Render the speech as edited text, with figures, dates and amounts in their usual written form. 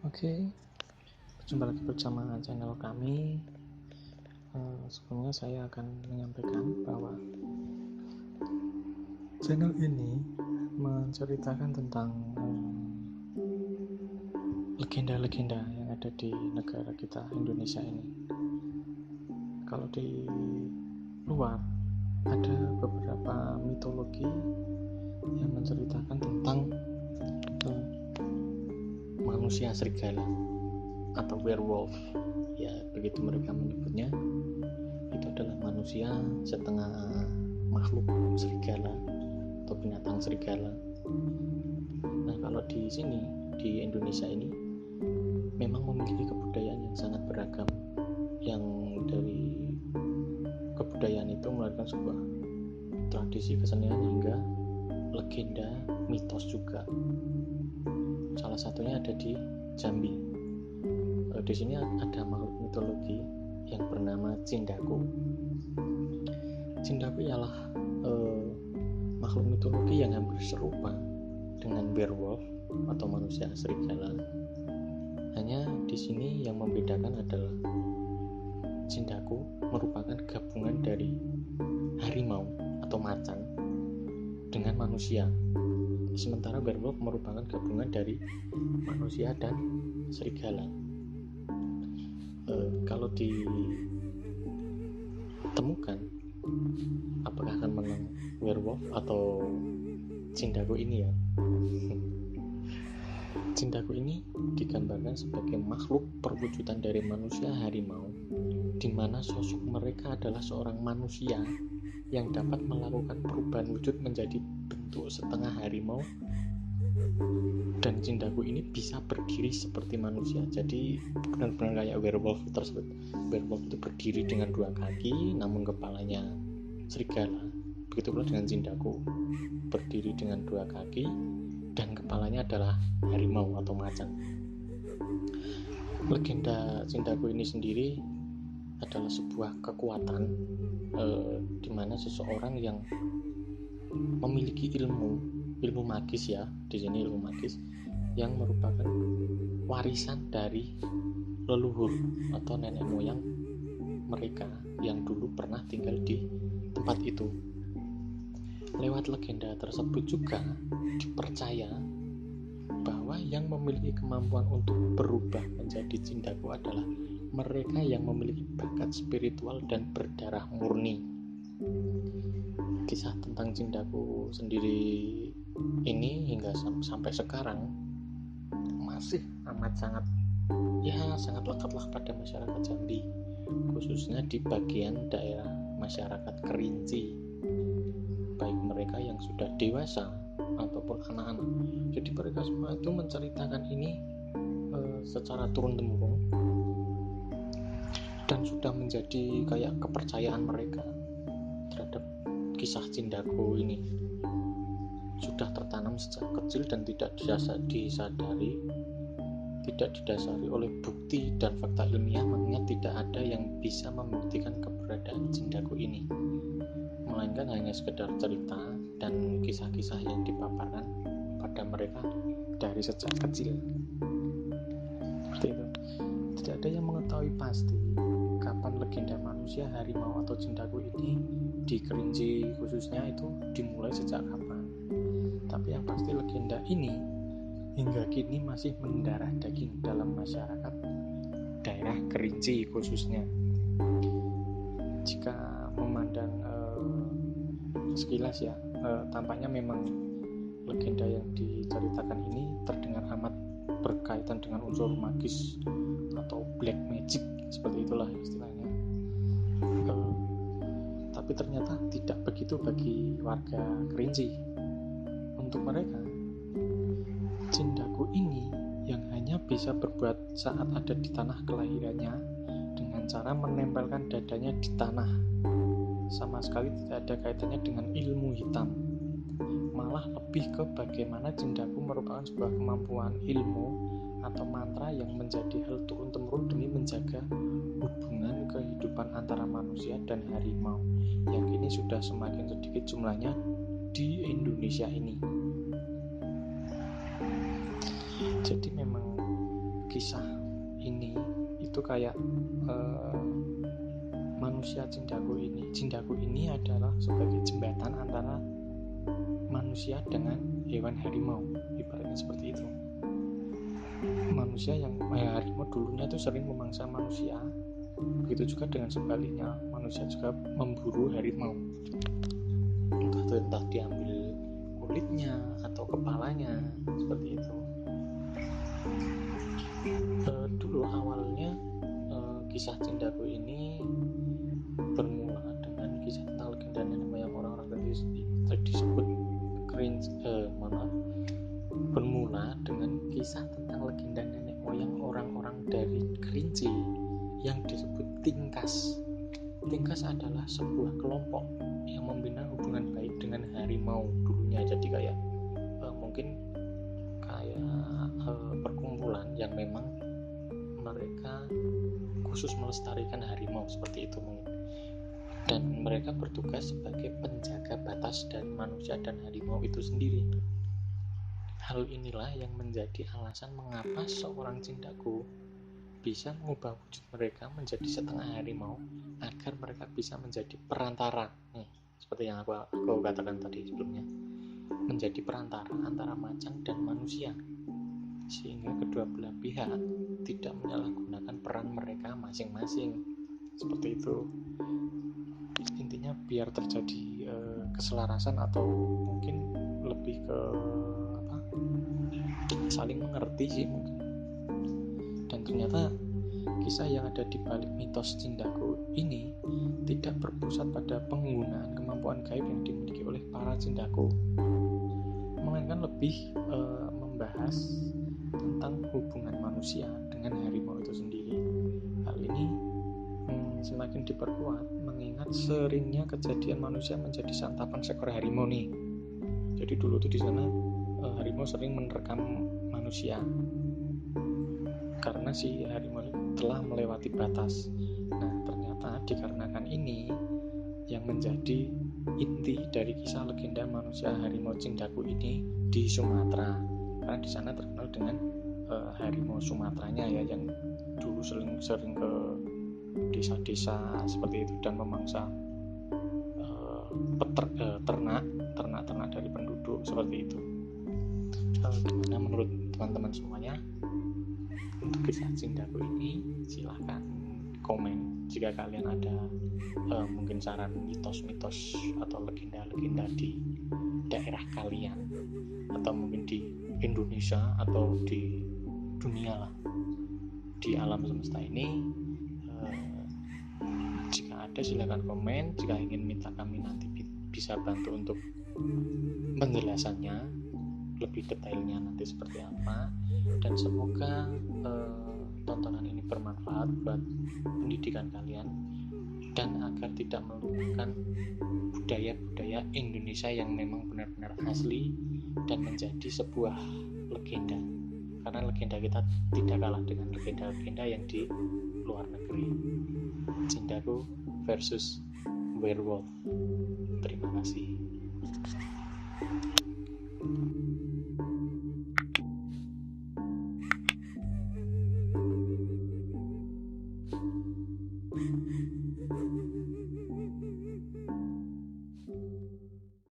Oke, berjumpa lagi bersama channel kami. Sebelumnya saya akan menyampaikan bahwa channel ini menceritakan tentang legenda-legenda yang ada di negara kita Indonesia ini. Kalau di luar ada beberapa mitologi yang menceritakan tentang manusia serigala atau werewolf, ya begitu mereka menyebutnya. Itu adalah manusia setengah makhluk serigala atau binatang serigala. Nah, kalau di sini di Indonesia ini memang memiliki kebudayaan yang sangat beragam, yang dari kebudayaan itu melahirkan sebuah tradisi kesenian hingga legenda, mitos juga. Salah satunya ada di Jambi. Di sini ada makhluk mitologi yang bernama Cindaku. Cindaku ialah makhluk mitologi yang hampir serupa dengan werewolf atau manusia serigala. Hanya di sini yang membedakan adalah Cindaku merupakan gabungan dari harimau atau macan dengan manusia. Sementara werewolf merupakan gabungan dari manusia dan serigala. Kalau ditemukan, apakah akan menang werewolf atau Cindaku ini ya? Cindaku ini digambarkan sebagai makhluk perwujudan dari manusia harimau, di mana sosok mereka adalah seorang manusia yang dapat melakukan perubahan wujud menjadi bentuk setengah harimau, dan Cindaku ini bisa berdiri seperti manusia. Jadi benar-benar kayak werewolf tersebut. Werewolf itu berdiri dengan dua kaki namun kepalanya serigala. Begitu pula dengan Cindaku, berdiri dengan dua kaki dan kepalanya adalah harimau atau macan. Legenda Cindaku ini sendiri adalah sebuah kekuatan di mana seseorang yang memiliki ilmu magis, ya di sini ilmu magis yang merupakan warisan dari leluhur atau nenek moyang mereka yang dulu pernah tinggal di tempat itu. Lewat legenda tersebut juga dipercaya bahwa yang memiliki kemampuan untuk berubah menjadi Cindaku adalah mereka yang memiliki bakat spiritual dan berdarah murni. Kisah tentang Cindaku sendiri ini hingga sampai sekarang masih amat sangat lekatlah pada masyarakat Jambi, khususnya di bagian daerah masyarakat Kerinci, baik mereka yang sudah dewasa ataupun anak-anak. Jadi mereka semua itu menceritakan ini secara turun-temurun dan sudah menjadi kayak kepercayaan mereka terhadap kisah Cindaku ini. Sudah tertanam sejak kecil dan tidak didasari oleh bukti dan fakta ilmiah, mengingat tidak ada yang bisa membuktikan keberadaan Cindaku ini, melainkan hanya sekedar cerita dan kisah-kisah yang dipaparkan pada mereka dari sejak kecil. Seperti itu. Tidak ada yang mengetahui pasti kapan legenda manusia harimau atau Cindaku ini di Kerinci khususnya itu dimulai sejak kapan. Tapi yang pasti legenda ini hingga kini masih mendarah daging dalam masyarakat daerah Kerinci khususnya. Jika memandang sekilas ya, tampaknya memang legenda yang diceritakan ini terdengar amat berkaitan dengan unsur magis atau black magic, seperti itulah istilahnya. Tapi ternyata tidak begitu bagi warga Kerinci. Untuk mereka, Cindaku ini yang hanya bisa berbuat saat ada di tanah kelahirannya dengan cara menempelkan dadanya di tanah. Sama sekali tidak ada kaitannya dengan ilmu hitam. Malah lebih ke bagaimana Cindaku merupakan sebuah kemampuan ilmu atau mantra yang menjadi hal turun-temurun demi menjaga hubungan kehidupan antara manusia dan harimau yang kini sudah semakin sedikit jumlahnya di Indonesia ini. Jadi memang kisah ini itu kayak manusia Jindaku ini adalah sebagai jembatan antara manusia dengan hewan harimau, ibaratnya seperti itu. Manusia yang harimau dulunya itu sering memangsa manusia, begitu juga dengan sebaliknya, manusia juga memburu harimau, entah diambil kulitnya atau kepalanya, seperti itu. Dulu awalnya kisah Jindaku ini bermula dengan kisah tentang legenda nenek moyang orang-orang disebut bermula dengan kisah tentang legenda nenek moyang orang-orang dari Kerinci yang disebut Tingkas. Tingkas adalah sebuah kelompok yang membina hubungan baik dengan harimau dulunya, jadi kayak mungkin kayak perkumpulan yang memang mereka khusus melestarikan harimau, seperti itu mungkin. Dan mereka bertugas sebagai penjaga batas dari manusia dan harimau itu sendiri. Hal inilah yang menjadi alasan mengapa seorang Jindaku bisa mengubah wujud mereka menjadi setengah harimau agar mereka bisa menjadi perantara. Seperti yang aku katakan tadi sebelumnya, menjadi perantara antara macan dan manusia, sehingga kedua belah pihak tidak menyalahgunakan peran mereka masing-masing, seperti itu. Intinya biar terjadi keselarasan atau mungkin lebih ke saling mengerti sih mungkin. Dan ternyata kisah yang ada di balik mitos Jindaku ini tidak berpusat pada penggunaan kemampuan gaib yang dimiliki oleh para Jindaku, melainkan lebih membahas tentang hubungan manusia dengan harimau itu sendiri. Hal ini semakin diperkuat mengingat seringnya kejadian manusia menjadi santapan seekor harimau nih. Jadi dulu tuh di sana harimau sering menerkam manusia karena si harimau telah melewati batas. Nah, ternyata dikarenakan ini yang menjadi inti dari kisah legenda manusia harimau Jindaku ini di Sumatera, karena di sana terkenal dengan harimau Sumateranya ya, yang dulu sering ke desa-desa seperti itu dan memangsa ternak dari penduduk, seperti itu. Gimana menurut teman-teman semuanya untuk kisah Jindaku ini? Silahkan komen jika kalian ada mungkin saran mitos-mitos atau legenda-legenda di daerah kalian, atau mungkin di Indonesia atau di dunia lah, di alam semesta ini. Jika ada silakan komen. Jika ingin minta kami nanti bisa bantu untuk penjelasannya lebih detailnya nanti seperti apa. Dan semoga tontonan ini bermanfaat buat pendidikan kalian dan agar tidak melupakan budaya-budaya Indonesia yang memang benar-benar asli dan menjadi sebuah legenda, karena legenda kita tidak kalah dengan legenda-legenda yang di luar negeri. Jindaku versus werewolf. Terima kasih.